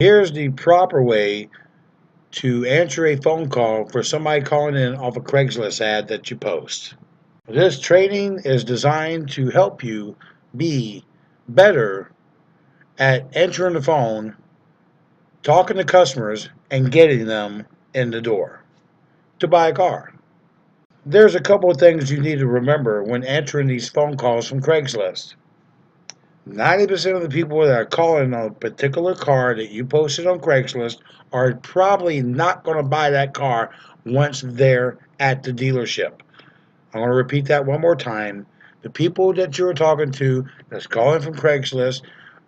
Here's the proper way to answer a phone call for somebody calling in off a Craigslist ad that you post. This training is designed to help you be better at answering the phone, talking to customers, and getting them in the door to buy a car. There's a couple of things you need to remember when answering these phone calls from Craigslist. 90% of the people that are calling on a particular car that you posted on Craigslist are probably not going to buy that car once they're at the dealership. I want to repeat that one more time. The people that you're talking to that's calling from Craigslist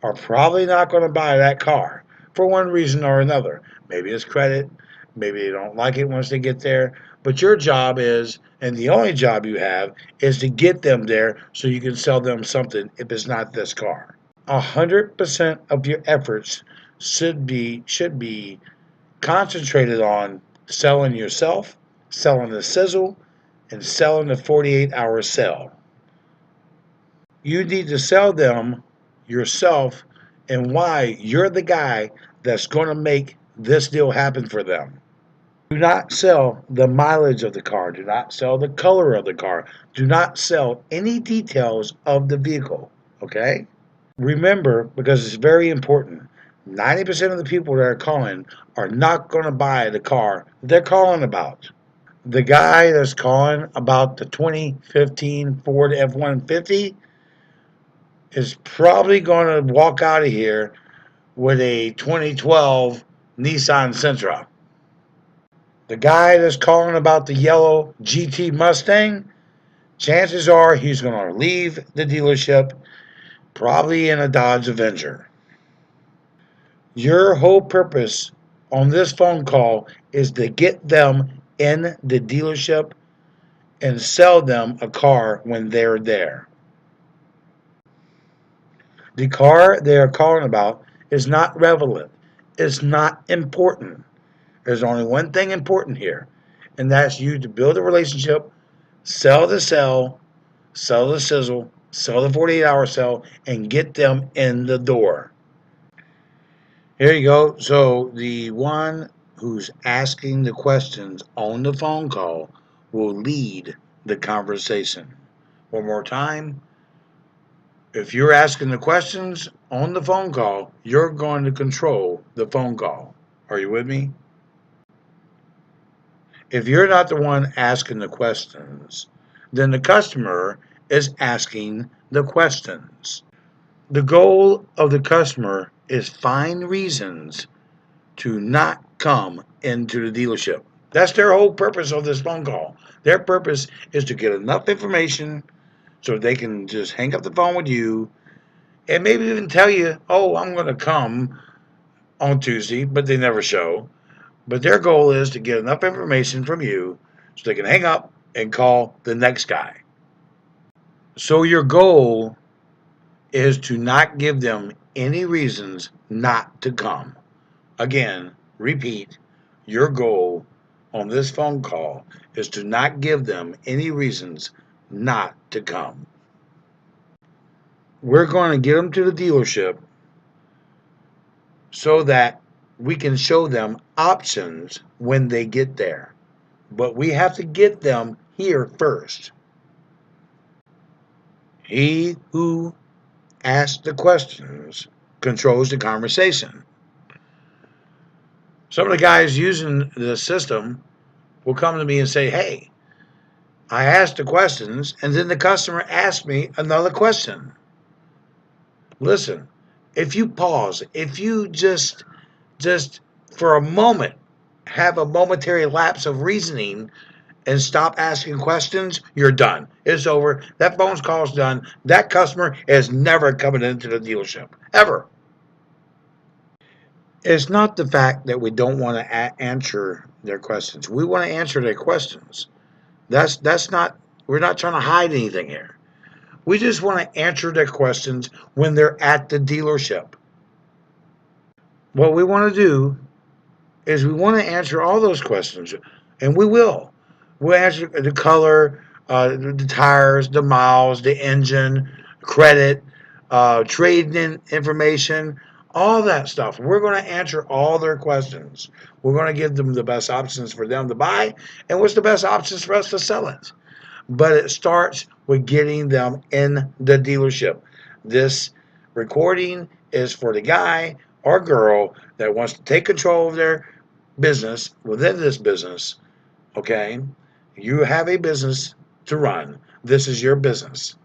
are probably not going to buy that car for one reason or another. Maybe it's credit, maybe they don't like it once they get there. But your job is, and the only job you have, is to get them there so you can sell them something if it's not this car. 100% of your efforts should be concentrated on selling yourself, selling the sizzle, and selling the 48-hour sale. You need to sell them yourself and why you're the guy that's going to make this deal happen for them. Do not sell the mileage of the car. Do not sell the color of the car. Do not sell any details of the vehicle. Okay? Remember, because it's very important, 90% of the people that are calling are not going to buy the car they're calling about. The guy that's calling about the 2015 Ford F-150 is probably going to walk out of here with a 2012 Nissan Sentra. The guy that's calling about the yellow GT Mustang, chances are he's going to leave the dealership probably in a Dodge Avenger. Your whole purpose on this phone call is to get them in the dealership and sell them a car when they're there. The car they are calling about is not relevant. It's not important. There's only one thing important here, and that's you to build a relationship, sell the sell, sell the sizzle, sell the 48-hour sell, and get them in the door. Here you go. So the one who's asking the questions on the phone call will lead the conversation. One more time. If you're asking the questions on the phone call, you're going to control the phone call. Are you with me? If you're not the one asking the questions, then the customer is asking the questions. The goal of the customer is find reasons to not come into the dealership. That's their whole purpose of this phone call. Their purpose is to get enough information so they can just hang up the phone with you and maybe even tell you, oh, I'm going to come on Tuesday, but they never show. But their goal is to get enough information from you so they can hang up and call the next guy. So your goal is to not give them any reasons not to come. Again, repeat, your goal on this phone call is to not give them any reasons not to come. We're going to get them to the dealership so that we can show them options when they get there. But we have to get them here first. He who asks the questions controls the conversation. Some of the guys using the system will come to me and say, hey, I asked the questions, and then the customer asked me another question. Listen, if you pause, if you just for a moment have a momentary lapse of reasoning and stop asking questions, you're done. It's over. That phone call's done. That customer is never coming into the dealership, ever. It's not the fact that we don't want to answer their questions. We want to answer their questions. That's not, we're not trying to hide anything here. We just want to answer their questions when they're at the dealership. What we want to do is we want to answer all those questions, and we will. We'll answer the color, the tires, the miles, the engine, credit, trade-in information, all that stuff. We're going to answer all their questions. We're going to give them the best options for them to buy and what's the best options for us to sell it. But it starts with getting them in the dealership. This recording is for the guy or girl that wants to take control of their business within this business. Okay? You have a business to run. This is your business.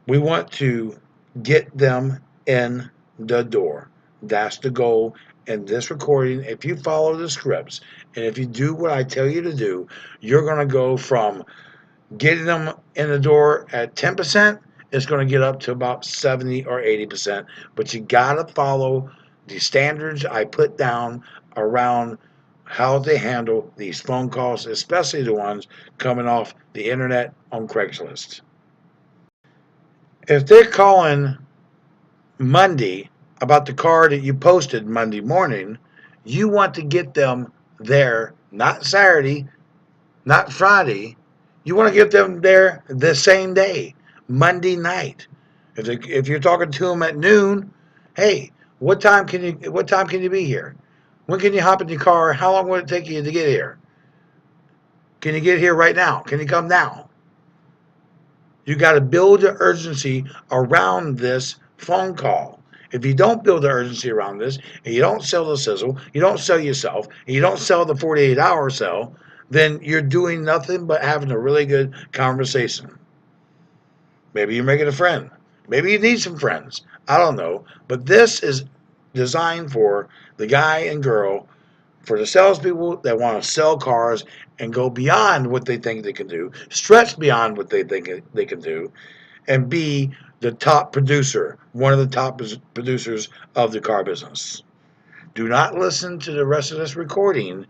We want to get them in the door. That's the goal. In this recording, if you follow the scripts and if you do what I tell you to do, you're going to go from getting them in the door at 10%, it's going to get up to about 70 or 80%. But you got to follow the standards I put down around how they handle these phone calls, especially the ones coming off the internet on Craigslist. If they're calling Monday about the car that you posted Monday morning, you want to get them there not Saturday, not Friday. You want to get them there the same day, Monday night. If you're talking to them at noon, hey, what time can you be here? When can you hop in your car? How long will it take you to get here? Can you get here right now? Can you come now? You got to build the urgency around this phone call. If you don't build the urgency around this, and you don't sell the sizzle, you don't sell yourself, and you don't sell the 48-hour sell, then you're doing nothing but having a really good conversation. Maybe you're making a friend. Maybe you need some friends. I don't know. But this is designed for the guy and girl, for the salespeople that want to sell cars and go beyond what they think they can do, stretch beyond what they think they can do, and be the top producer, one of the top producers of the car business. Do not listen to the rest of this recording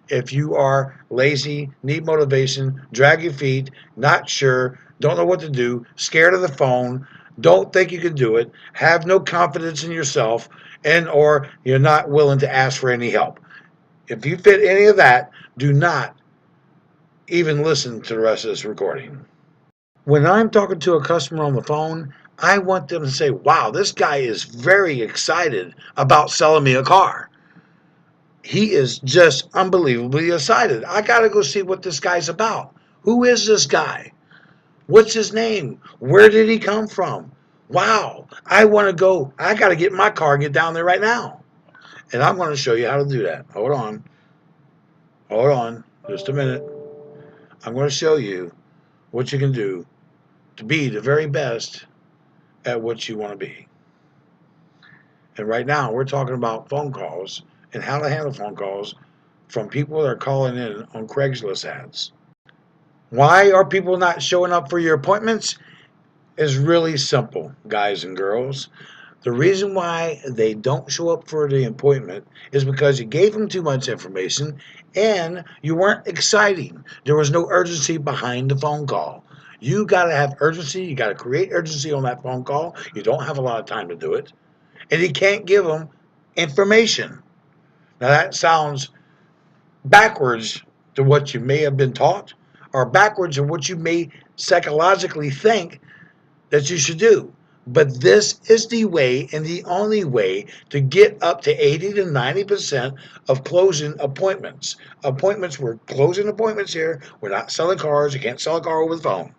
if you are lazy, need motivation, drag your feet, not sure, don't know what to do, scared of the phone, don't think you can do it, have no confidence in yourself, and or you're not willing to ask for any help. If you fit any of that, do not even listen to the rest of this recording. When I'm talking to a customer on the phone, I want them to say, wow, this guy is very excited about selling me a car. He is just unbelievably excited. I got to go see what this guy's about. Who is this guy? What's his name? Where did he come from? Wow, I want to go. I got to get in my car and get down there right now. And I'm going to show you how to do that. Hold on. Hold on. Just a minute. I'm going to show you what you can do to be the very best at what you want to be. And right now, we're talking about phone calls and how to handle phone calls from people that are calling in on Craigslist ads. Why are people not showing up for your appointments? Is really simple, guys and girls. The reason why they don't show up for the appointment is because you gave them too much information and you weren't exciting. There was no urgency behind the phone call. You got to have urgency. You got to create urgency on that phone call. You don't have a lot of time to do it. And you can't give them information. Now that sounds backwards to what you may have been taught or backwards to what you may psychologically think that you should do. But this is the way and the only way to get up to 80 to 90% of closing appointments. We're closing appointments here. We're not selling cars. You can't sell a car over the phone.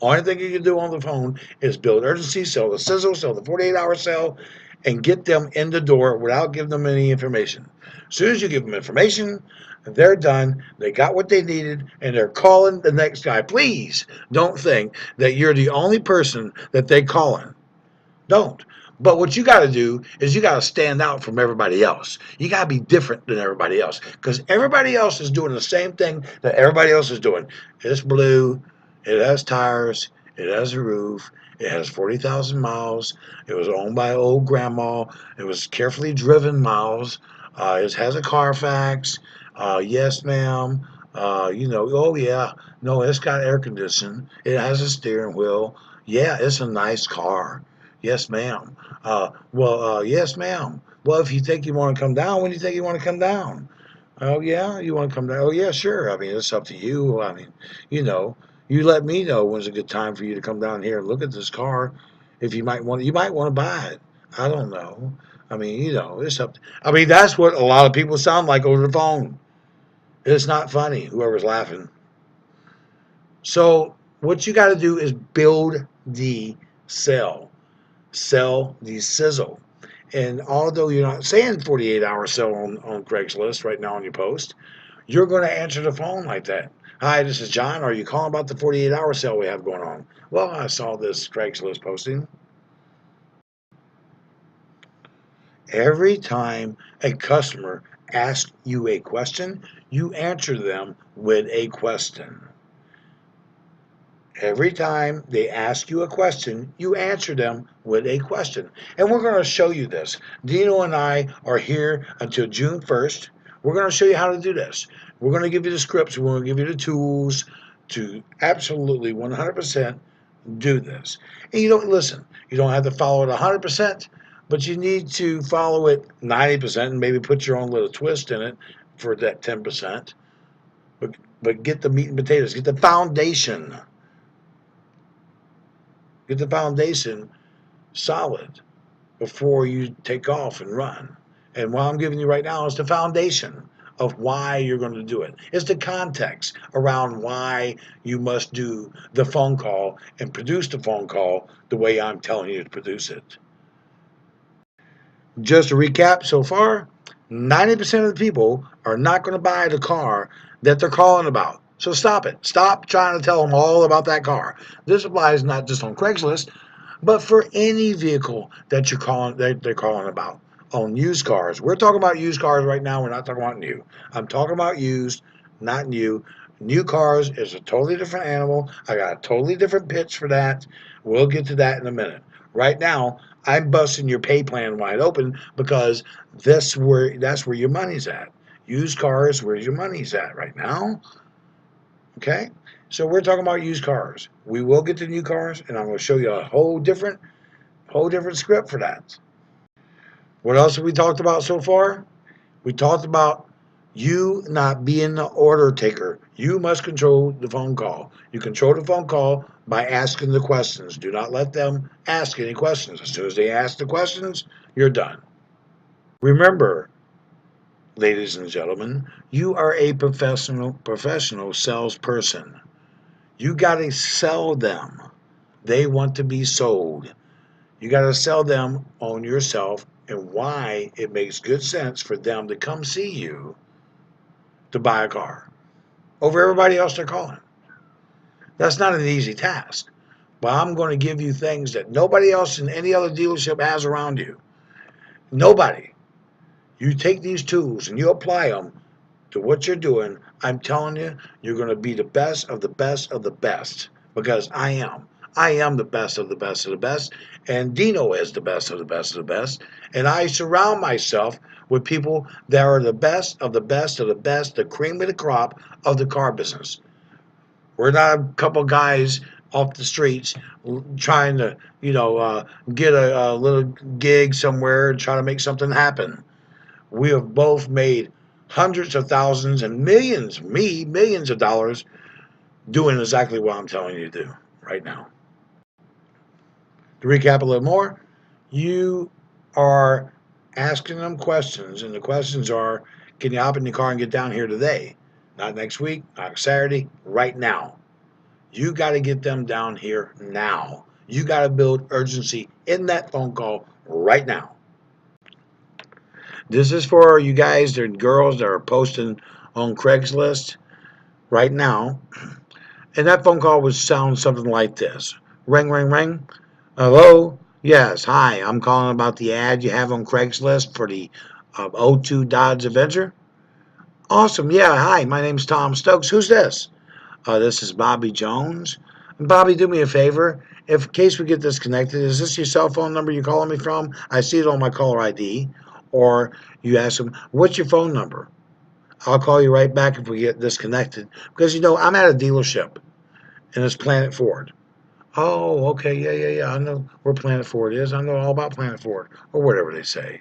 Only thing you can do on the phone is build urgency, sell the sizzle, sell the 48-hour sell, and get them in the door without giving them any information. As soon as you give them information, they're done. They got what they needed, and they're calling the next guy. Please don't think that you're the only person that they calling. Don't. But what you got to do is you got to stand out from everybody else. You got to be different than everybody else because everybody else is doing the same thing that everybody else is doing. It's blue. It has tires. It has a roof. It has 40,000 miles. It was owned by old grandma. It was carefully driven miles. It has a Carfax. Yes, ma'am. Oh yeah. No, it's got air conditioning. It has a steering wheel. Yeah, it's a nice car. Yes, ma'am. Yes, ma'am. Well, if you think you want to come down, when do you think you want to come down? Oh, yeah, you want to come down? Oh, yeah, sure. I mean, it's up to you. I mean, you know, you let me know when's a good time for you to come down here and look at this car. If you might want to buy it. I don't know. I mean, it's up. I mean, that's what a lot of people sound like over the phone. It's not funny. Whoever's laughing. So what you got to do is build the sell, sell the sizzle. And although you're not saying 48-hour sell on Craigslist right now on your post, you're going to answer the phone like that. Hi, this is John. Are you calling about the 48-hour sale we have going on? Well, I saw this Craigslist posting. Every time a customer asks you a question, you answer them with a question. Every time they ask you a question, you answer them with a question. And we're going to show you this. Dino and I are here until June 1st. We're going to show you how to do this. We're going to give you the scripts. We're going to give you the tools to absolutely 100% do this. And you don't listen. You don't have to follow it 100%, but you need to follow it 90% and maybe put your own little twist in it for that 10%. But get the meat and potatoes. Get the foundation. Get the foundation solid before you take off and run. And what I'm giving you right now is the foundation of why you're going to do it. It's the context around why you must do the phone call and produce the phone call the way I'm telling you to produce it. Just to recap so far, 90% of the people are not going to buy the car that they're calling about. So stop it. Stop trying to tell them all about that car. This applies not just on Craigslist, but for any vehicle that they're calling about. On used cars. We're talking about used cars right now. We're not talking about new. I'm talking about used, not new. New cars is a totally different animal. I got a totally different pitch for that. We'll get to that in a minute. Right now, I'm busting your pay plan wide open because that's where your money's at. Used cars, where's your money's at right now? Okay? So we're talking about used cars. We will get to new cars, and I'm going to show you a whole different script for that. What else have we talked about so far? We talked about you not being the order taker. You must control the phone call. You control the phone call by asking the questions. Do not let them ask any questions. As soon as they ask the questions, you're done. Remember, ladies and gentlemen, you are a professional salesperson. You got to sell them. They want to be sold. You got to sell them on yourself and why it makes good sense for them to come see you to buy a car over everybody else they're calling. That's not an easy task. But I'm going to give you things that nobody else in any other dealership has around you. Nobody. You take these tools and you apply them to what you're doing. I'm telling you, you're going to be the best of the best of the best because I am. I am the best of the best of the best, and Dino is the best of the best of the best. And I surround myself with people that are the best of the best of the best, the cream of the crop of the car business. We're not a couple guys off the streets trying to, get a little gig somewhere and try to make something happen. We have both made hundreds of thousands and millions of dollars doing exactly what I'm telling you to do right now. To recap a little more, you are asking them questions, and the questions are, can you hop in your car and get down here today? Not next week, not Saturday, right now. You got to get them down here now. You got to build urgency in that phone call right now. This is for you guys and girls that are posting on Craigslist right now. And that phone call would sound something like this. Ring, ring, ring. Hello? Yes, hi. I'm calling about the ad you have on Craigslist for the O2 Dodge Avenger. Awesome. Yeah, hi. My name's Tom Stokes. Who's this? This is Bobby Jones. Bobby, do me a favor. In case we get disconnected, is this your cell phone number you're calling me from? I see it on my caller ID. Or you ask them, what's your phone number? I'll call you right back if we get disconnected. Because, I'm at a dealership, and it's Planet Ford. Oh, okay, yeah. I know where Planet Ford is. I know all about Planet Ford, or whatever they say.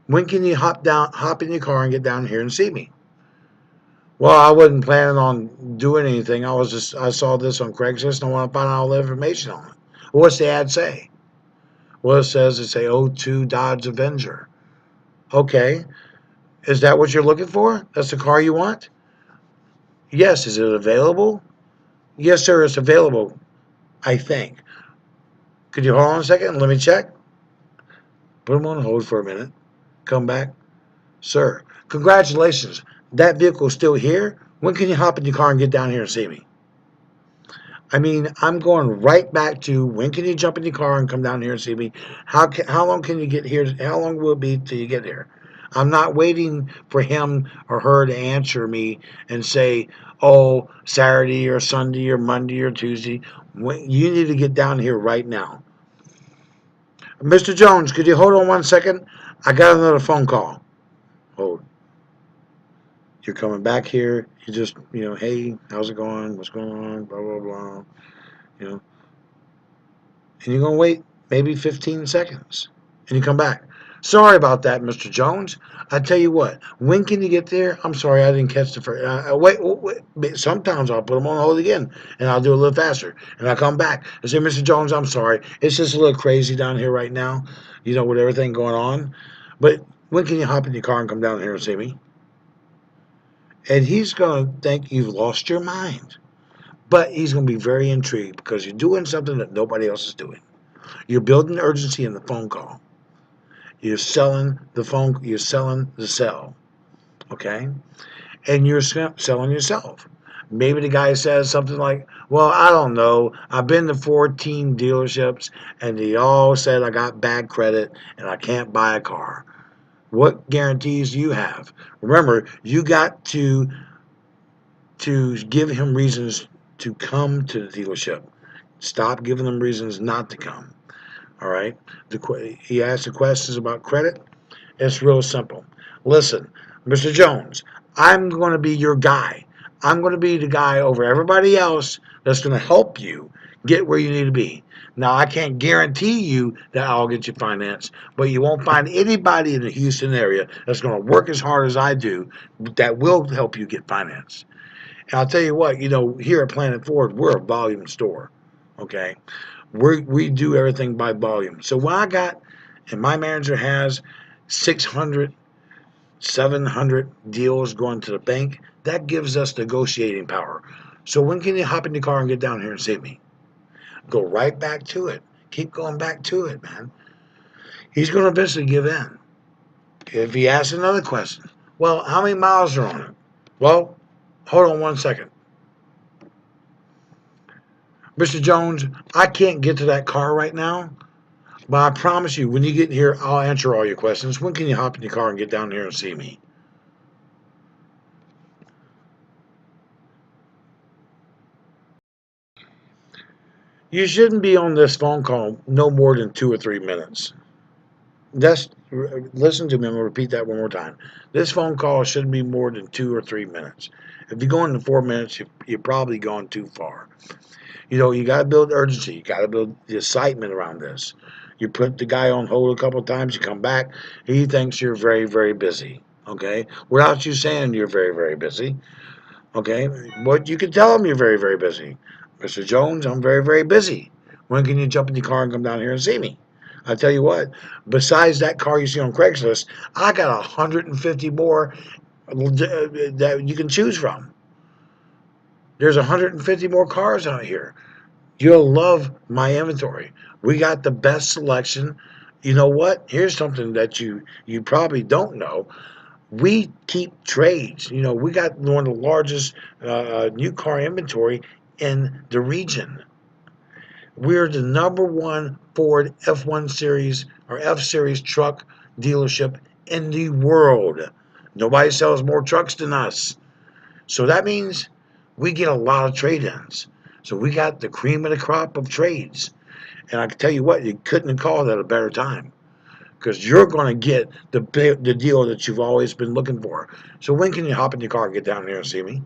When can you hop in your car and get down here and see me? Well, I wasn't planning on doing anything. I saw this on Craigslist and I want to find out all the information on it. Well, what's the ad say? Well, it says it's a '02 Dodge Avenger. Okay. Is that what you're looking for? That's the car you want? Yes. Is it available? Yes, sir. It's available, I think. Could you hold on a second? Let me check. Put them on hold for a minute. Come back. Sir, congratulations. That vehicle's still here. When can you hop in your car and get down here and see me? I mean, I'm going right back to when can you jump in your car and come down here and see me? How long can you get here? How long will it be till you get here? I'm not waiting for him or her to answer me and say, "Oh, Saturday or Sunday or Monday or Tuesday." You need to get down here right now. Mr. Jones, could you hold on one second? I got another phone call. Hold. You're coming back here. You just, hey, how's it going? What's going on? Blah, blah, blah. You know, and you're going to wait maybe 15 seconds. And you come back. Sorry about that, Mr. Jones. I tell you what, when can you get there? I'm sorry, I didn't catch the first. Wait. Sometimes I'll put them on hold again, and I'll do a little faster. And I'll come back and say, Mr. Jones, I'm sorry. It's just a little crazy down here right now, with everything going on. But when can you hop in your car and come down here and see me? And he's going to think you've lost your mind. But he's going to be very intrigued because you're doing something that nobody else is doing. You're building urgency in the phone call. You're selling the phone. You're selling the cell. Okay, and you're selling yourself. Maybe the guy says something like, "Well, I don't know. I've been to 14 dealerships, and they all said I got bad credit and I can't buy a car." What guarantees do you have? Remember, you got to give him reasons to come to the dealership. Stop giving them reasons not to come. All right. He asked the questions about credit. It's real simple. Listen, Mr. Jones, I'm going to be your guy. I'm going to be the guy over everybody else that's going to help you get where you need to be. Now, I can't guarantee you that I'll get you financed, but you won't find anybody in the Houston area that's going to work as hard as I do that will help you get financed. And I'll tell you what, here at Planet Ford, we're a volume store. Okay, we do everything by volume. So when I got, and my manager has 600, 700 deals going to the bank, that gives us negotiating power. So when can you hop in the car and get down here and see me? Go right back to it. Keep going back to it, man. He's going to eventually give in. If he asks another question, well, how many miles are on it? Well, hold on one second. Mr. Jones, I can't get to that car right now, but I promise you, when you get here, I'll answer all your questions. When can you hop in your car and get down here and see me? You shouldn't be on this phone call no more than 2 or 3 minutes. That's Listen to me. I'm gonna repeat that one more time. This phone call shouldn't be more than 2 or 3 minutes. If you go into 4 minutes, you're probably gone too far. You got to build urgency. You got to build the excitement around this. You put the guy on hold a couple of times. You come back. He thinks you're very, very busy. Okay, without you saying you're very, very busy. Okay, but you can tell him you're very, very busy. Mr. Jones, I'm very, very busy. When can you jump in your car and come down here and see me? I tell you what, besides that car you see on Craigslist, I got 150 more that you can choose from. There's 150 more cars out here. You'll love my inventory. We got the best selection. You know what? Here's something that you probably don't know. We keep trades. We got one of the largest new car inventory in the region. We're the number one Ford F1 Series or F Series truck dealership in the world. Nobody sells more trucks than us. So that means we get a lot of trade ins. So we got the cream of the crop of trades. And I can tell you what, you couldn't have called at a better time because you're going to get the deal that you've always been looking for. So when can you hop in your car and get down here and see me?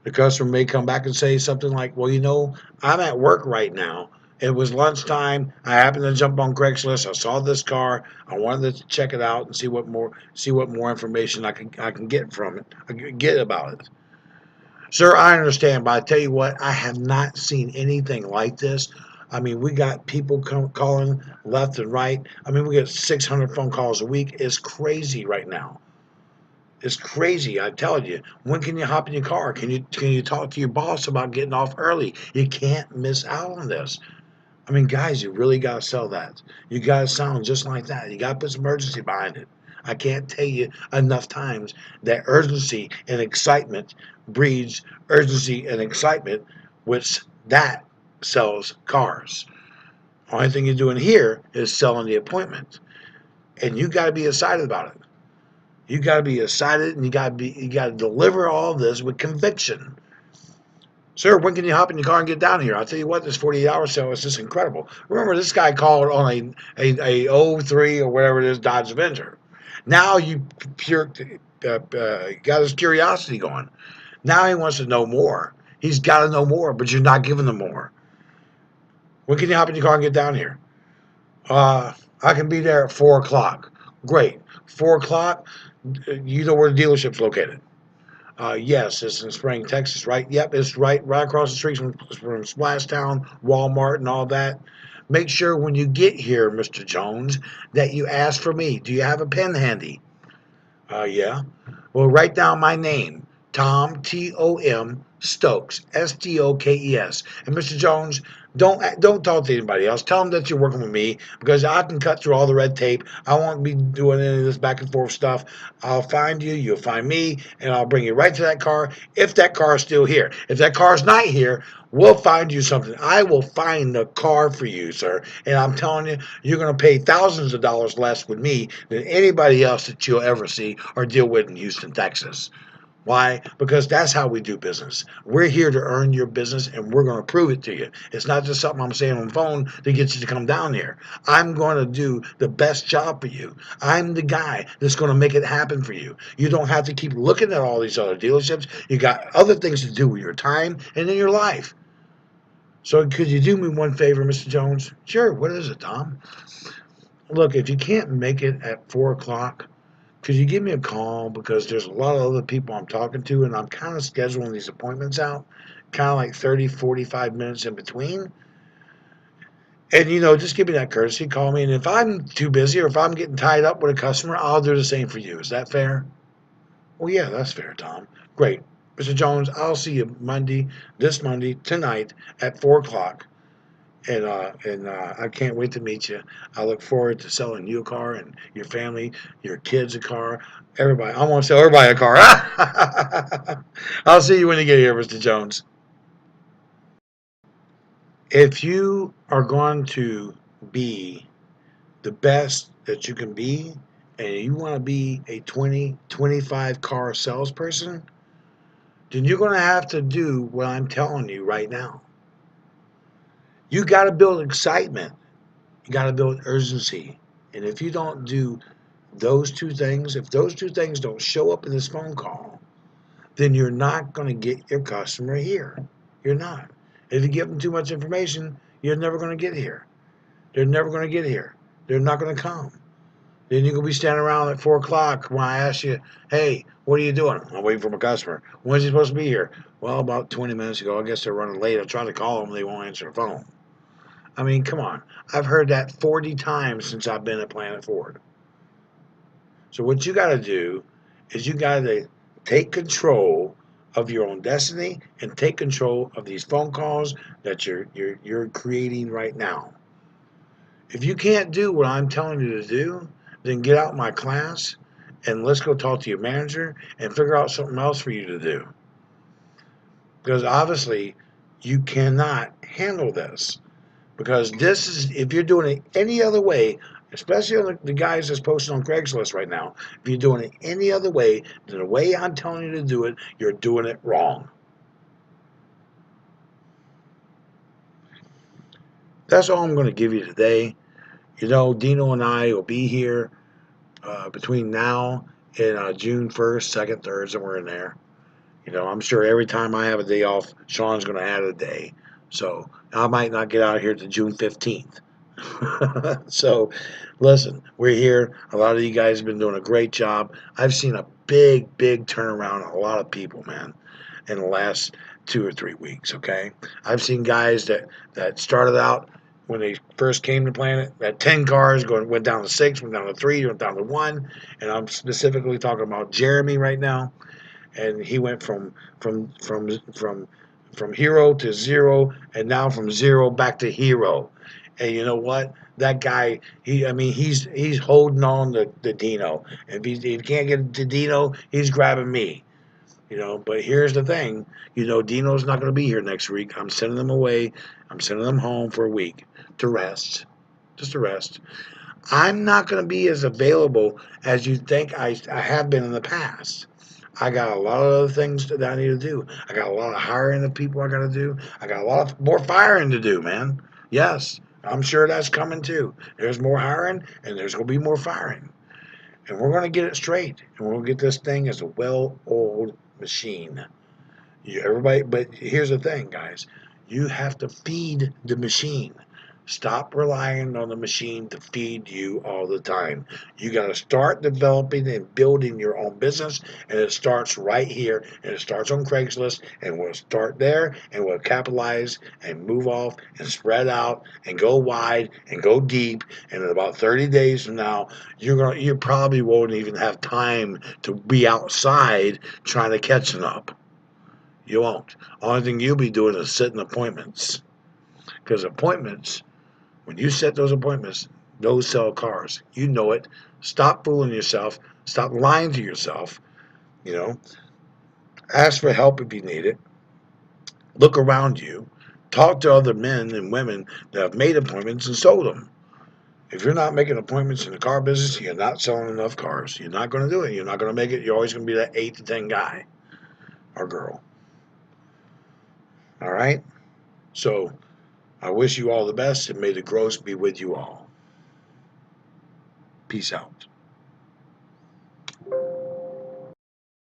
The customer may come back and say something like, well, I'm at work right now. It was lunchtime. I happened to jump on Craigslist. I saw this car. I wanted to check it out and see what more information I can get from it. I can get about it. Sir, I understand, but I tell you what, I have not seen anything like this. I mean, we got people calling left and right. I mean, we get 600 phone calls a week. It's crazy right now. It's crazy. I tell you. When can you hop in your car? Can you talk to your boss about getting off early? You can't miss out on this. I mean, guys, you really got to sell that. You got to sound just like that. You got to put some urgency behind it. I can't tell you enough times that urgency and excitement breeds urgency and excitement, which that sells cars. Only thing you're doing here is selling the appointment, and you got to be excited about it. You got to be excited, and you got to deliver all this with conviction. Sir, when can you hop in your car and get down here? I'll tell you what, this 48-hour sale is just incredible. Remember, this guy called on a 03 or whatever it is Dodge Avenger. Now you got his curiosity going. Now he wants to know more. He's got to know more, but you're not giving him more. When can you hop in your car and get down here? I can be there at 4 o'clock. Great. 4 o'clock, you know where the dealership's located. Yes, it's in Spring, Texas, right? Yep, it's right across the street from Splashtown, Walmart, and all that. Make sure when you get here, Mr. Jones, that you ask for me. Do you have a pen handy? Yeah. Well, write down my name, Tom, Tom Stokes, Stokes. And Mr. Jones, don't talk to anybody else. Tell them that you're working with me because I can cut through all the red tape. I won't be doing any of this back and forth stuff. I'll find you, you'll find me, and I'll bring you right to that car if that car is still here. If that car is not here, we'll find you something. I will find the car for you, sir. And I'm telling you, you're going to pay thousands of dollars less with me than anybody else that you'll ever see or deal with in Houston, Texas. Why? Because that's how we do business. We're here to earn your business, and we're going to prove it to you. It's not just something I'm saying on the phone to get you to come down here. I'm going to do the best job for you. I'm the guy that's going to make it happen for you. You don't have to keep looking at all these other dealerships. You got other things to do with your time and in your life. So could you do me one favor, Mr. Jones? Sure. What is it, Tom? Look, if you can't make it at 4 o'clock, could you give me a call? Because there's a lot of other people I'm talking to, and I'm kind of scheduling these appointments out, kind of like 30, 45 minutes in between. And, just give me that courtesy. Call me. And if I'm too busy or if I'm getting tied up with a customer, I'll do the same for you. Is that fair? Well, yeah, that's fair, Tom. Great. Mr. Jones, I'll see you this Monday, tonight at 4 o'clock. And I can't wait to meet you. I look forward to selling you a car and your family, your kids a car, everybody. I want to sell everybody a car. I'll see you when you get here, Mr. Jones. If you are going to be the best that you can be, and you want to be a 25 car salesperson, then you're going to have to do what I'm telling you right now. You got to build excitement. You got to build urgency. And if you don't do those two things, if those two things don't show up in this phone call, then you're not going to get your customer here. You're not. If you give them too much information, you're never going to get here. They're never going to get here. They're not going to come. Then you're going to be standing around at 4 o'clock when I ask you, hey, what are you doing? I'm waiting for my customer. When's he supposed to be here? Well, about 20 minutes ago. I guess they're running late. I tried to call them. They won't answer the phone. I mean, come on. I've heard that 40 times since I've been at Planet Ford. So what you got to do is you got to take control of your own destiny and take control of these phone calls that you're creating right now. If you can't do what I'm telling you to do, then get out my class and let's go talk to your manager and figure out something else for you to do. Because obviously you cannot handle this. Because this is, if you're doing it any other way, especially on the guys that's posted on Craigslist right now, if you're doing it any other way than the way I'm telling you to do it, you're doing it wrong. That's all I'm going to give you today. Dino and I will be here between now and June 1st, 2nd, 3rd, somewhere in there. I'm sure every time I have a day off, Sean's going to add a day. So I might not get out of here to June 15th. So, listen, we're here. A lot of you guys have been doing a great job. I've seen a big turnaround in a lot of people, man, in the last 2 or 3 weeks, okay? I've seen guys that started out when they first came to Planet at 10 cars, went down to 6, went down to 3, went down to 1, and I'm specifically talking about Jeremy right now. And he went from hero to zero, and now from zero back to hero. And you know what? That guy, he's holding on to the Dino. If he can't get to Dino, he's grabbing me. But here's the thing, Dino's not going to be here next week. I'm sending them away. I'm sending them home for a week to rest, just to rest. I'm not going to be as available as you think I have been in the past. I got a lot of other things that I need to do. I got a lot of hiring of people I got to do. I got a lot of more firing to do, man. Yes, I'm sure that's coming too. There's more hiring and there's going to be more firing. And we're going to get it straight. And we're going to get this thing as a well-oiled machine. Everybody, but here's the thing, guys. You have to feed the machine. Stop relying on the machine to feed you all the time. You got to start developing and building your own business, and it starts right here, and it starts on Craigslist, and we'll start there, and we'll capitalize and move off and spread out and go wide and go deep. And in about 30 days from now, you probably won't even have time to be outside trying to catch them up. You won't. Only thing you'll be doing is setting appointments. Because appointments, when you set those appointments, those sell cars. You know it. Stop fooling yourself. Stop lying to yourself. You know, ask for help if you need it. Look around you. Talk to other men and women that have made appointments and sold them. If you're not making appointments in the car business, you're not selling enough cars. You're not going to do it. You're not going to make it. You're always going to be that 8 to 10 guy or girl. All right? So I wish you all the best, and may the growth be with you all. Peace out.